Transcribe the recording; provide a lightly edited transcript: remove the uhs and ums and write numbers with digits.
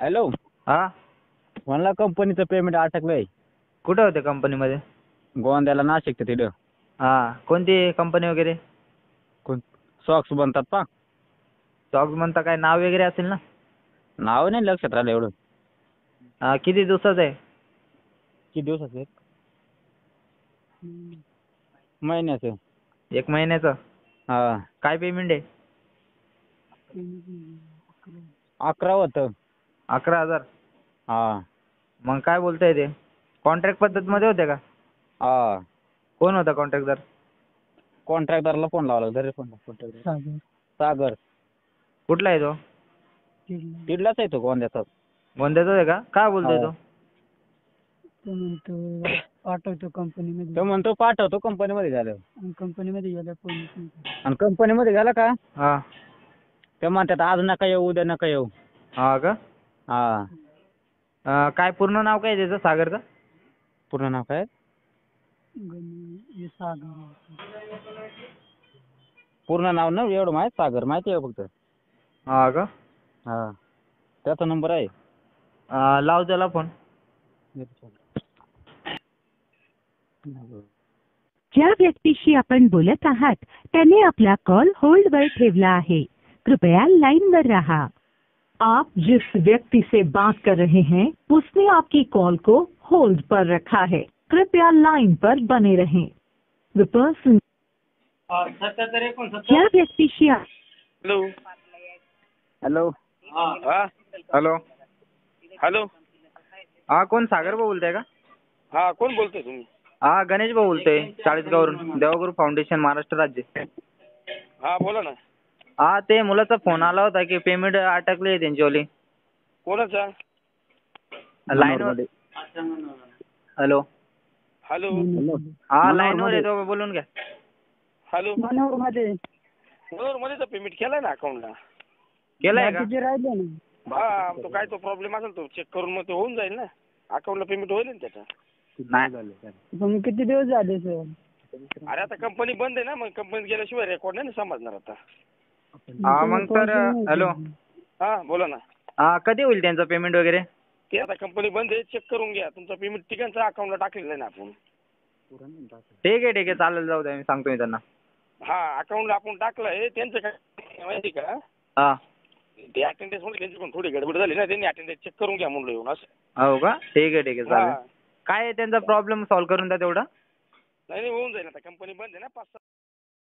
Hello. हा, म्हणला कंपनीचं पेमेंट अटकलंय. कुठं होते कंपनीमध्ये? गोंद्याला नाशिक तिथं. हा, कोणती कंपनी वगैरे? सॉक्स बनतात पा. सॉक्स म्हणता, काय नाव वगैरे असेल ना? नाव नाही लक्षात राहिलं एवढं. किती दिवसाचं आहे? किती दिवसाचं आहे? महिन्याचं. 1 महिन्याचं. हा. काय पेमेंट आहे? 11 होतं. 11,000. हा. मग काय बोलताय ते? कॉन्ट्रॅक्ट पद्धतीमध्ये होते का? हा. कोण होता कॉन्ट्रॅक्टर? कॉन्ट्रॅक्टरला फोन लावला होता रे. फोन सागर. कुठला आहे तो? तिथलाच आहे तो गोंद्याचाच. गोंद्याचा आहे का? काय बोलतोय हो. तो? तो म्हणतो पाठवतो कंपनीमध्ये. तो म्हणतो पाठवतो कंपनीमध्ये झालं. कंपनीमध्ये गेला फोन. आणि कंपनीमध्ये गेला का हा. ते म्हणतात आज नका येऊ उद्या नका येऊ. हा का? हा. काय पूर्ण नाव काय त्याचं सागरचं? पूर्ण नाव काय? पूर्ण नाव ना एवढं माहित. सागर माहिती आहे फक्त. हा का? हा. त्याचा नंबर आहे. लाव त्याला फोन. ज्या व्यक्तीशी आपण बोलत आहात त्याने आपला कॉल होल्डवर ठेवला आहे. कृपया लाइनवर रहा. आप जिस व्यक्ति से बात कर रहे हैं उसने आपकी कॉल को होल्ड पर रखा है. कृपया लाइन पर बने रहें. द पर्सन ज्या व्यक्तीशी हॅलो. हॅलो. हा. हॅलो. हॅलो. हा, कोण सागर भाऊ बोलताय का? हा, कोण बोलतोय तुम्ही? हा, गणेश भाऊ बोलतोय चाळीसगाववरून. देवगुरु फाउंडेशन महाराष्ट्र राज्य. हा, बोला ना. हा, ते मुलाचा फोन आला होता की पेमेंट अटकली आहे त्यांचीवाली. कोणाचा? लाईनवर. हॅलो. हॅलो. हा, लाईनवर आहे तो, बोलून घ्या. हॅलो. मनोहरमध्ये मध्ये तर पेमेंट केलाय ना अकाउंटला. केलाय का? बाकीचे राहिले ना. हा, तो काय तो प्रॉब्लेम असेल तो चेक करून मग ते होऊन जाईल ना. अकाउंटला पेमेंट होईल ना त्याचा. नाही. पण किती दिवस झाले सर? अरे आता कंपनी बंद आहे ना, मग कंपनीत गेल्याशिवाय रेकॉर्ड नाही ना समजणार आता. हा, मग तर हॅलो. हा, बोला ना. हा, कधी होईल त्यांचं पेमेंट वगैरे? ते आता कंपनी बंद आहे, चेक करून घ्या. तुमचा पेमेंट तिघांचा अकाउंटला टाकलेलं आहे ना आपण. ठीक आहे चालेल, जाऊ द्या, मी सांगतो मी त्यांना. हा, अकाउंटला आपण टाकलंय. त्यांचं काय माहिती का? हा. ते अटेंडन्स मध्ये त्यांची पण थोडी गडबड झाली ना, त्यांनी अटेंडन्स चेक करून घ्या म्हणलं येऊन असं. हो का? ठीक आहे चालेल. हा. काय आहे त्यांचा प्रॉब्लेम सॉल्व्ह करून द्या तेवढा. नाही होऊन जाईल आता. कंपनी बंद आहे ना 5-6